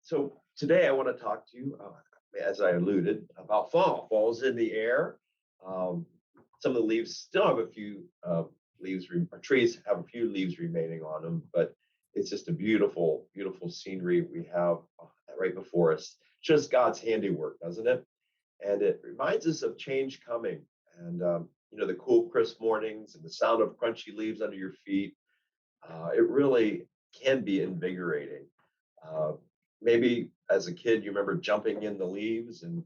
So today I want to talk to you, as I alluded, about fall. Fall's in the air. Um, some of the leaves still have a few leaves, or trees have a few leaves remaining on them, but it's just a beautiful, beautiful scenery we have right before us. Just God's handiwork, doesn't it? And it reminds us of change coming. And the cool, crisp mornings and the sound of crunchy leaves under your feet. It really can be invigorating. Uh, Maybe as a kid, you remember jumping in the leaves and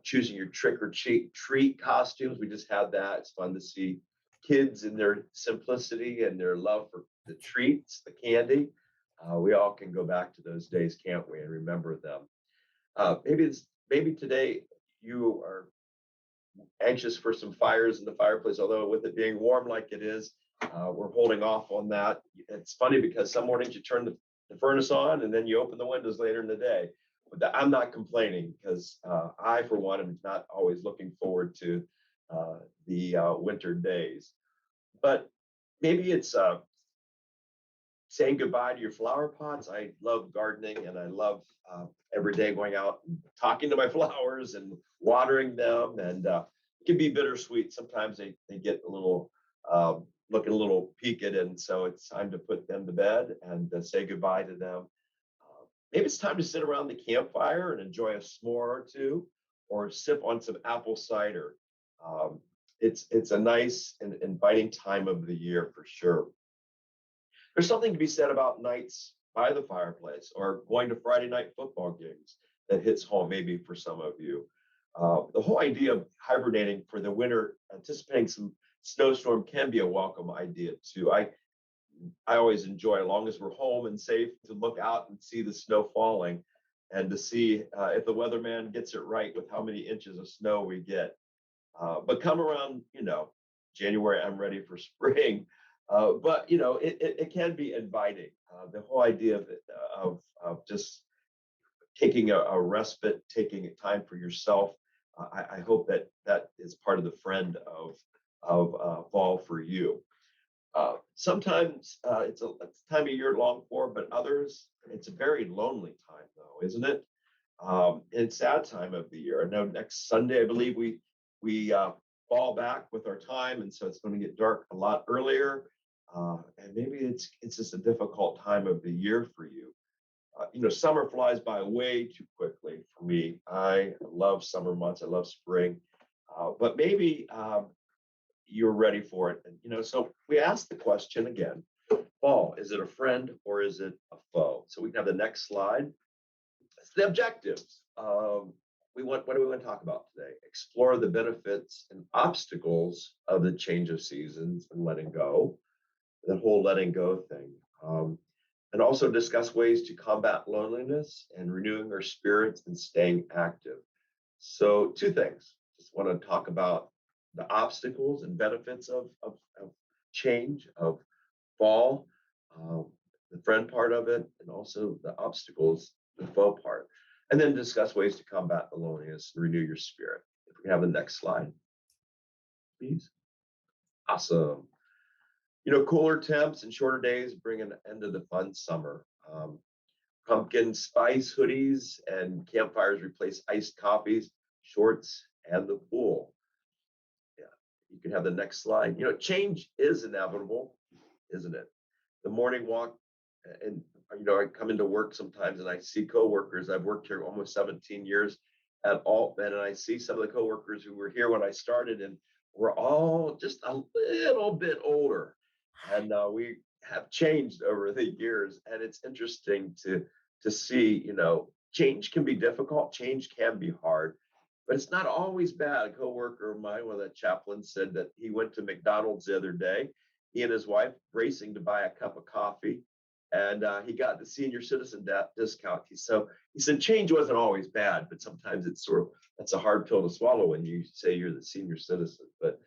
choosing your trick or treat costumes. We just had that. It's fun to see kids in their simplicity and their love for the treats, the candy. We all can go back to those days, can't we, and remember them. Maybe today you are anxious for some fires in the fireplace, although with it being warm like it is, we're holding off on that. It's funny because some mornings you turn the furnace on and then you open the windows later in the day. But I'm not complaining because I, for one, am not always looking forward to the winter days. But maybe it's saying goodbye to your flower pots. I love gardening and I love every day going out and talking to my flowers and watering them. And it can be bittersweet. Sometimes they get a little looking a little peaked. And so it's time to put them to bed and say goodbye to them. Maybe it's time to sit around the campfire and enjoy a s'more or two or sip on some apple cider. Um, it's a nice and inviting time of the year for sure. There's something to be said about nights by the fireplace or going to Friday night football games that hits home maybe for some of you. The whole idea of hibernating for the winter, anticipating some snowstorm can be a welcome idea too. I always enjoy, as long as we're home and safe, to look out and see the snow falling and to see if the weatherman gets it right with how many inches of snow we get. But come around, January, I'm ready for spring. But it can be inviting. The whole idea of just taking a respite, taking time for yourself. I hope that is part of the friend of fall for you. Sometimes it's a time of year long for, but others it's a very lonely time though, isn't it? It's sad time of the year. I know next Sunday, I believe we fall back with our time, and so it's going to get dark a lot earlier. And maybe it's just a difficult time of the year for you. Summer flies by way too quickly for me. I love summer months. I love spring, but maybe you're ready for it. And so we asked the question again: fall, is it a friend or is it a foe? So we can have the next slide. It's the objectives. What do we want to talk about today? Explore the benefits and obstacles of the change of seasons and letting go, the whole letting go thing. And also discuss ways to combat loneliness and renewing our spirits and staying active. So, two things. Just want to talk about the obstacles and benefits of change, of fall, the friend part of it, and also the obstacles, the foe part. And then discuss ways to combat the loneliness and renew your spirit. If we can have the next slide, please. Awesome. Cooler temps and shorter days bring an end to the fun summer. Pumpkin spice hoodies and campfires replace iced coffees, shorts, and the pool. Yeah, you can have the next slide. Change is inevitable, isn't it? The morning walk, and I come into work sometimes and I see coworkers. I've worked here almost 17 years at Altman, and I see some of the coworkers who were here when I started, and we're all just a little bit older. And we have changed over the years, and it's interesting to see. Change can be difficult, change can be hard, but it's not always bad. A coworker of mine, one of the chaplains, said that he went to McDonald's the other day, he and his wife racing to buy a cup of coffee, and he got the senior citizen discount. He said change wasn't always bad, but sometimes that's a hard pill to swallow when you say you're the senior citizen. But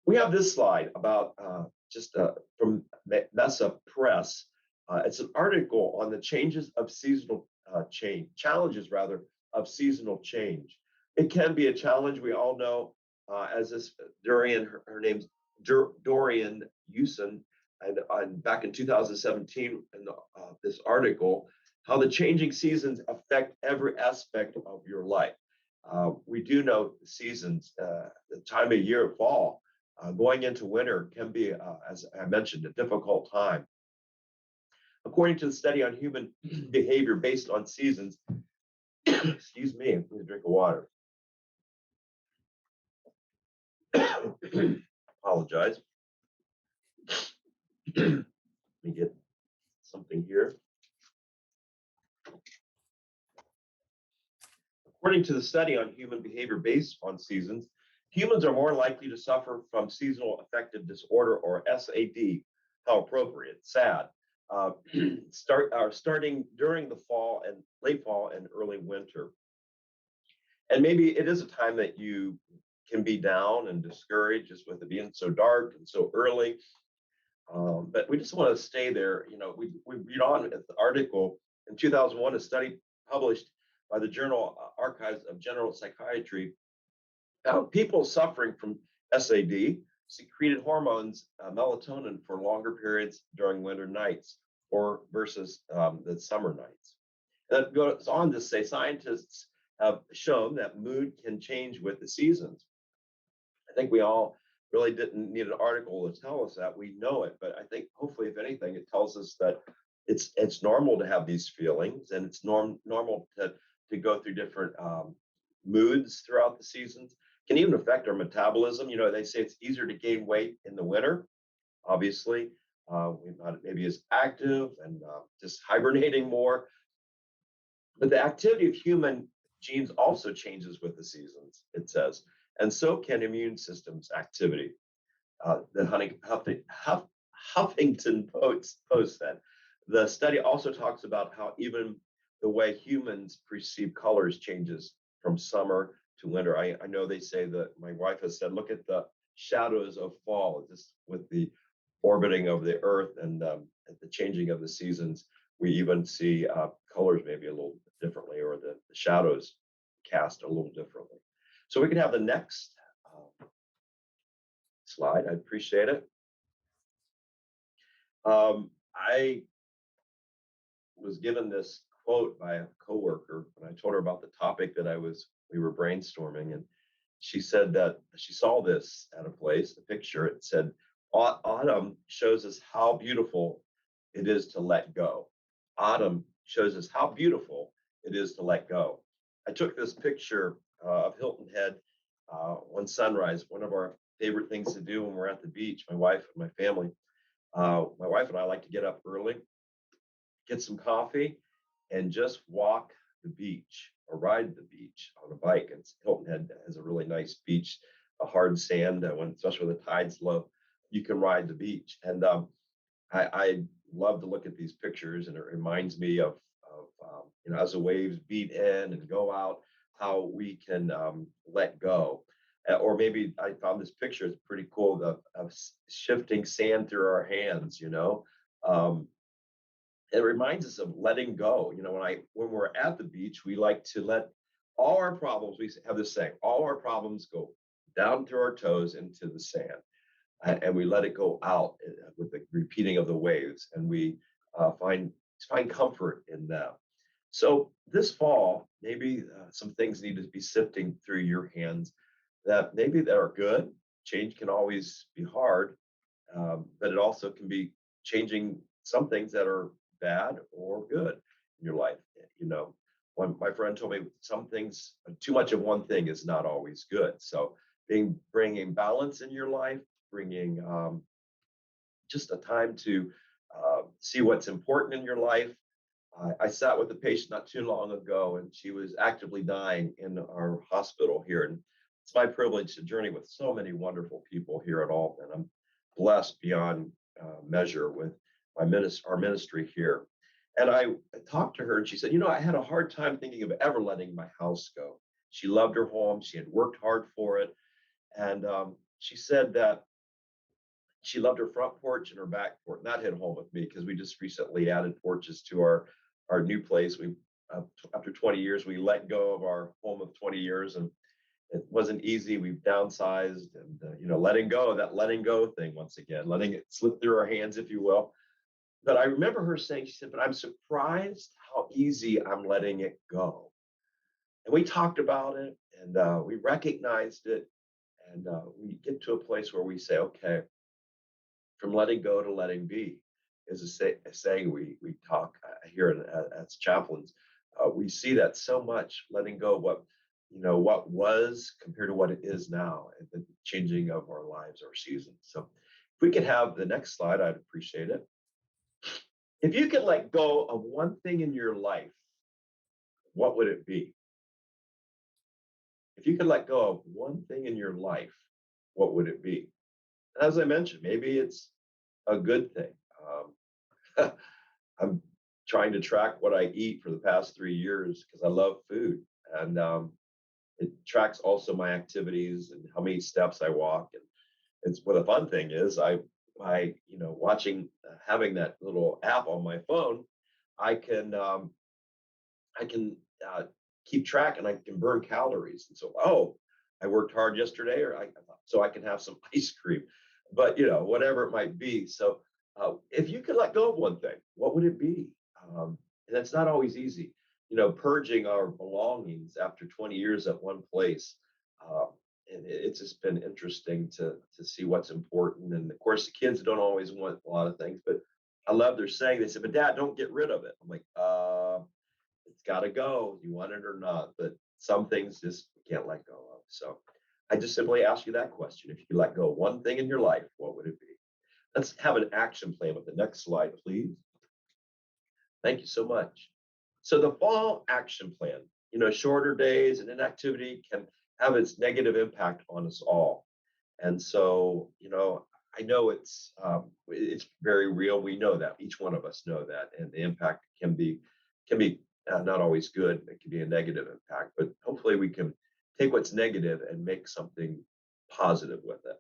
we have this slide about from Mesa Press. It's an article on the changes of seasonal challenges rather of seasonal change. It can be a challenge. We all know, as this Dorian, her name's Dorian Usen, and back in 2017 in this article, how the changing seasons affect every aspect of your life. We do know the seasons, the time of year, fall, going into winter can be, as I mentioned, a difficult time. According to the study on human behavior based on seasons, excuse me, I need a drink of water. Apologize. Let me get something here. According to the study on human behavior based on seasons, humans are more likely to suffer from seasonal affective disorder, or SAD. How appropriate, sad. Starting during the fall and late fall and early winter. And maybe it is a time that you can be down and discouraged just with it being so dark and so early. But we just want to stay there. We read on at the article in 2001, a study published by the Journal Archives of General Psychiatry found people suffering from SAD secreted hormones, melatonin, for longer periods during winter nights or versus the summer nights. And that goes on to say scientists have shown that mood can change with the seasons. I think we all really didn't need an article to tell us that. We know it, but I think hopefully, if anything, it tells us that it's normal to have these feelings, and it's normal to go through different moods throughout the seasons. Can even affect our metabolism. They say it's easier to gain weight in the winter. Obviously, we're not maybe as active and just hibernating more. But the activity of human genes also changes with the seasons, it says, and so can immune system's activity. The Huffington Post said. The study also talks about how even the way humans perceive colors changes from summer to winter. I know they say that my wife has said, look at the shadows of fall, just with the orbiting of the earth and at the changing of the seasons. We even see colors maybe a little differently, or the shadows cast a little differently. So we can have the next slide. I appreciate it. I was given this quote by a coworker when I told her about the topic that we were brainstorming, and she said that she saw this at a place, a picture. It said, autumn shows us how beautiful it is to let go. Autumn shows us how beautiful it is to let go. I took this picture of Hilton Head one sunrise, one of our favorite things to do when we're at the beach, my wife and my family. My wife and I like to get up early, get some coffee, and just walk the beach or ride the beach on a bike. And Hilton Head has a really nice beach, a hard sand, especially when the tide's low, you can ride the beach. And I love to look at these pictures, and it reminds me of as the waves beat in and go out, how we can let go. Or maybe I found this picture, it's pretty cool, of shifting sand through our hands. It reminds us of letting go. When we're at the beach, we like to let all our problems, we have this saying, all our problems go down through our toes into the sand. And we let it go out with the repeating of the waves, and we find comfort in them. So this fall, maybe some things need to be sifting through your hands that are good. Change can always be hard, but it also can be changing some things that are bad or good in your life. When my friend told me some things, too much of one thing is not always good. So bringing balance in your life, bringing just a time to see what's important in your life. I sat with a patient not too long ago, and she was actively dying in our hospital here. And it's my privilege to journey with so many wonderful people here at Alton. I'm blessed beyond measure with our ministry here. And I talked to her, and she said, I had a hard time thinking of ever letting my house go. She loved her home. She had worked hard for it. And she said that she loved her front porch and her back porch. And that hit home with me, because we just recently added porches to our new place. After 20 years, we let go of our home of 20 years, and it wasn't easy. We've downsized, and letting go thing once again, letting it slip through our hands, if you will. But I remember her saying, she said, but I'm surprised how easy I'm letting it go. And we talked about it and we recognized it. And we get to a place where we say, okay, from letting go to letting be is a saying we talk here as chaplains. We see that so much, letting go of what what was compared to what it is now, and the changing of our lives, our seasons. So, if we could have the next slide, I'd appreciate it. If you could let go of one thing in your life, what would it be? If you could let go of one thing in your life, what would it be? As I mentioned, maybe it's a good thing. I'm trying to track what I eat for the past 3 years because I love food, and it tracks also my activities and how many steps I walk. And it's what the fun thing is. By watching having that little app on my phone, I can I can keep track and I can burn calories. And so, oh, I worked hard yesterday, or so I can have some ice cream, but whatever it might be. So, if you could let go of one thing, what would it be? And it's not always easy. Purging our belongings after 20 years at one place. Uh, and it's just been interesting to see what's important. And of course, the kids don't always want a lot of things, but I love their saying. They said, "But Dad, don't get rid of it." I'm like, it's got to go. You want it or not. But some things just we can't let go of. So I just simply ask you that question. If you could let go of one thing in your life, what would it be? Let's have an action plan with the next slide, please. Thank you so much. So the fall action plan, shorter days and inactivity can have its negative impact on us all. And so, I know it's very real. We know that each one of us know that, and the impact can be not always good. It can be a negative impact, but hopefully we can take what's negative and make something positive with it.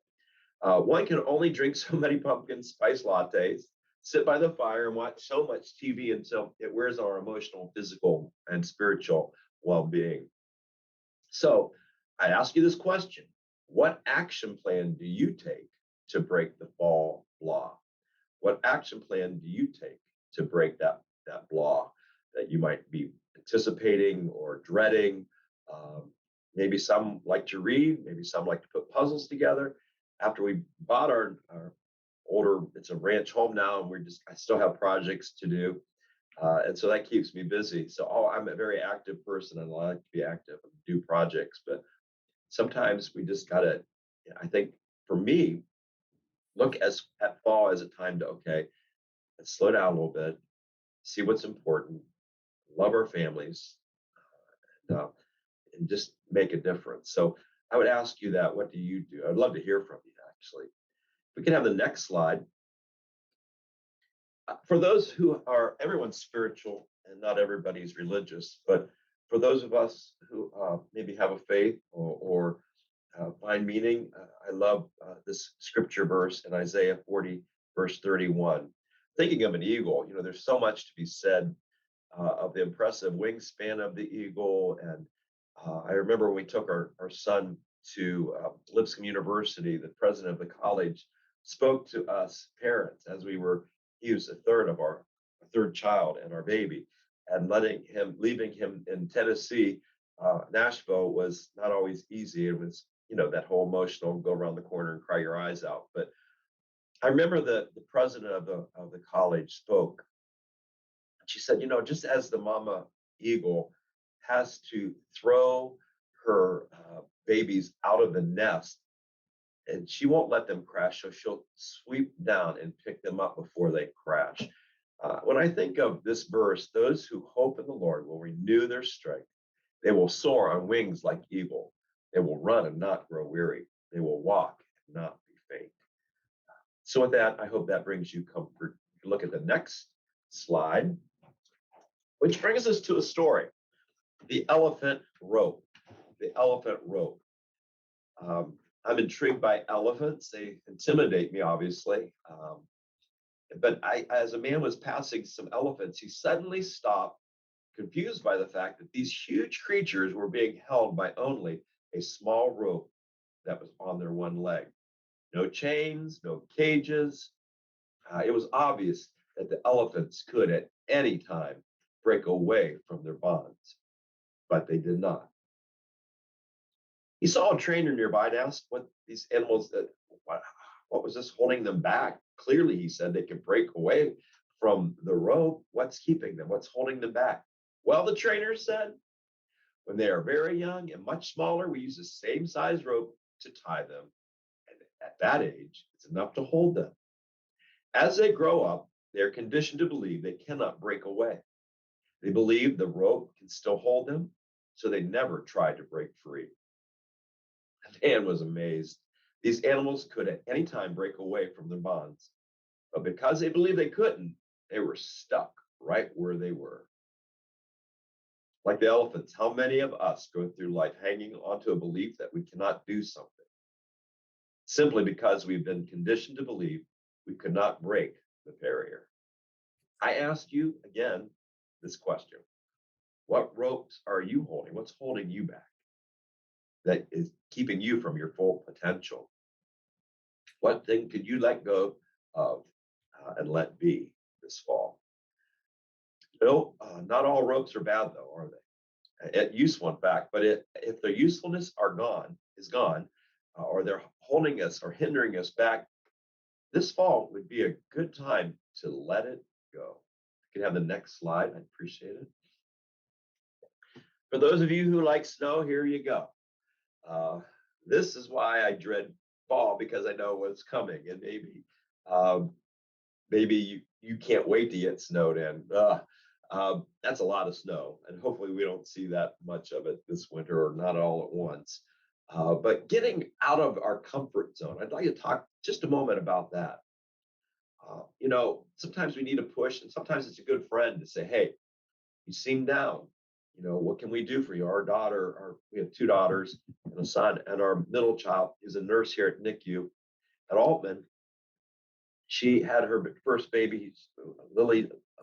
One can only drink so many pumpkin spice lattes, sit by the fire, and watch so much TV until it wears our emotional, physical, and spiritual well being. So I ask you this question: what action plan do you take to break the fall law? What action plan do you take to break that law that you might be anticipating or dreading? Um, Maybe some like to read, maybe some like to put puzzles together. After we bought our older, it's a ranch home now, and I still have projects to do, and so that keeps me busy. So, I'm a very active person, and I like to be active and do projects, but sometimes we just gotta. I think for me, look at fall as a time to, okay, let's slow down a little bit, see what's important, love our families, and, and just make a difference. So I would ask you that. What do you do? I'd love to hear from you, actually. We can have the next slide. For those who are, everyone's spiritual and not everybody's religious, but for those of us who maybe have a faith or find meaning, I love this scripture verse in Isaiah 40, verse 31. Thinking of an eagle, there's so much to be said of the impressive wingspan of the eagle. And I remember when we took our son to Lipscomb University, the president of the college spoke to us parents as he was a third of our third child and our baby, and leaving him in Tennessee. Nashville was not always easy. It was, that whole emotional go around the corner and cry your eyes out. But I remember the president of the college spoke. She said, just as the mama eagle has to throw her babies out of the nest, and she won't let them crash, so she'll sweep down and pick them up before they crash. When I think of this verse, those who hope in the Lord will renew their strength. They will soar on wings like eagle. They will run and not grow weary. They will walk and not be faint. So with that, I hope that brings you comfort. Look at the next slide, which brings us to a story. The elephant rope. The elephant rope. I'm intrigued by elephants. They intimidate me, obviously. But as a man was passing some elephants, he suddenly stopped, confused by the fact that these huge creatures were being held by only a small rope that was on their one leg. No chains, no cages. It was obvious that the elephants could at any time break away from their bonds, but they did not. He saw a trainer nearby and asked what these animals what, what was this holding them back? Clearly, he said they could break away from the rope. What's keeping them? What's holding them back? Well, the trainer said, when they are very young and much smaller, we use the same size rope to tie them. And at that age, it's enough to hold them. As they grow up, they are conditioned to believe they cannot break away. They believe the rope can still hold them, so they never try to break free. The man was amazed. These animals could at any time break away from their bonds, but because they believed they couldn't, they were stuck right where they were. Like the elephants, how many of us go through life hanging onto a belief that we cannot do something simply because we've been conditioned to believe we could not break the barrier? I ask you again this question. What ropes are you holding? What's holding you back that is keeping you from your full potential? What thing could you let go of and let be this fall? No, not all ropes are bad, though, are they? Useful, in fact, but if their usefulness is gone, or they're holding us or hindering us back, this fall would be a good time to let it go. You can have the next slide. I appreciate it. For those of you who like snow, here you go. This is why I dread fall, because I know what's coming, and um, maybe you can't wait to get snowed in. That's a lot of snow, and hopefully we don't see that much of it this winter, or not all at once. But getting out of our comfort zone, I'd like to talk just a moment about that. Sometimes we need a push, and sometimes it's a good friend to say, "Hey, you seem down. What can we do for you?" We have two daughters and a son, and our middle child is a nurse here at NICU at Altman. She had her first baby.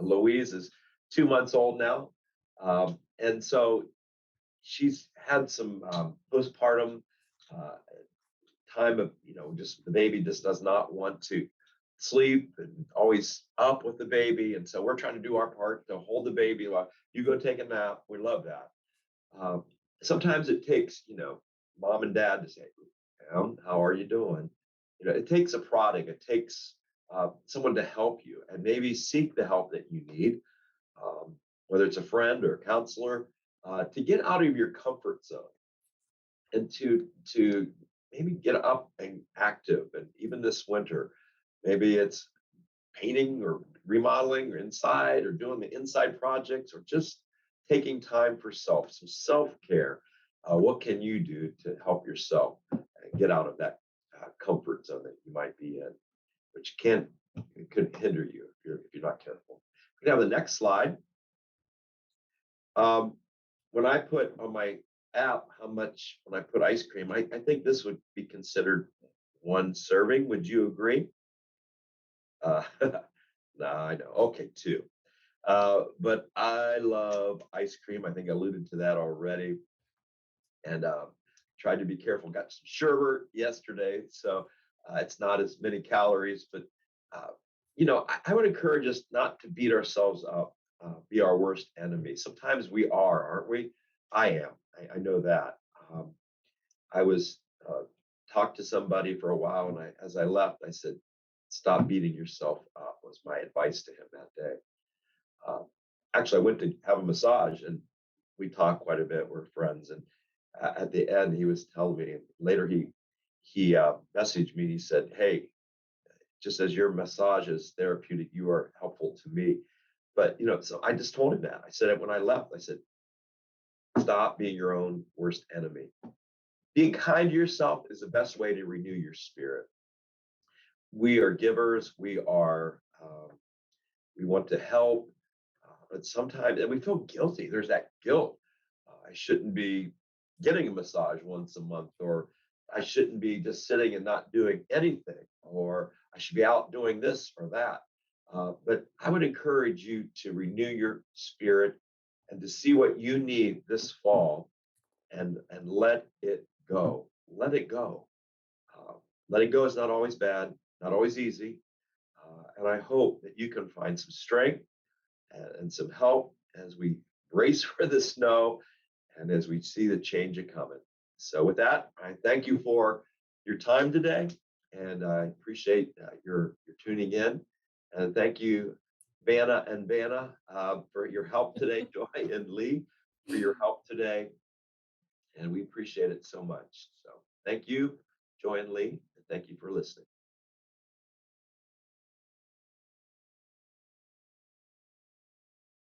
Louise is 2 months old now. And so she's had some postpartum uh, time of, just the baby just does not want to sleep and always up with the baby. And so we're trying to do our part to hold the baby while you go take a nap. We love that. Um, Sometimes it takes, mom and dad to say, how are you doing? It takes a prodding. It takes someone to help you and maybe seek the help that you need, whether it's a friend or a counselor, to get out of your comfort zone and to maybe get up and active. And even this winter, maybe it's painting or remodeling or inside or doing the inside projects or just taking time for some self-care. What can you do to help yourself get out of that comfort zone that you might be in, which it could hinder you if you're not careful. We can have the next slide. When I put on my app how much when I put ice cream, I think this would be considered one serving. Would you agree? No, I know. Okay, two. But I love ice cream. I think I alluded to that already. And tried to be careful. Got some sherbet yesterday, so it's not as many calories. But I would encourage us not to beat ourselves up, be our worst enemy. Sometimes we are, aren't we? I am. I know that. I was talked to somebody for a while, and as I left, I said, "Stop beating yourself up." Was my advice to him that day. Actually, I went to have a massage, and we talked quite a bit. We're friends, and at the end, he was telling me. Later, he messaged me. He said, "Hey, just as your massage is therapeutic, you are helpful to me." But so I just told him that. I said it when I left. I said, "Stop being your own worst enemy. Being kind to yourself is the best way to renew your spirit. We are givers. We want to help, but sometimes, and we feel guilty. There's that guilt. I shouldn't be getting a massage once a month, or I shouldn't be just sitting and not doing anything, or I should be out doing this or that." But I would encourage you to renew your spirit and to see what you need this fall, and let it go. Let it go. Uh, Letting go is not always bad, not always easy. And I hope that you can find some strength and some help as we brace for the snow and as we see the change a coming. So with that, I thank you for your time today, and I appreciate your tuning in. And thank you, Vanna, for your help today, Joy and Lee, for your help today. And we appreciate it so much. So thank you, Joy and Lee, and thank you for listening.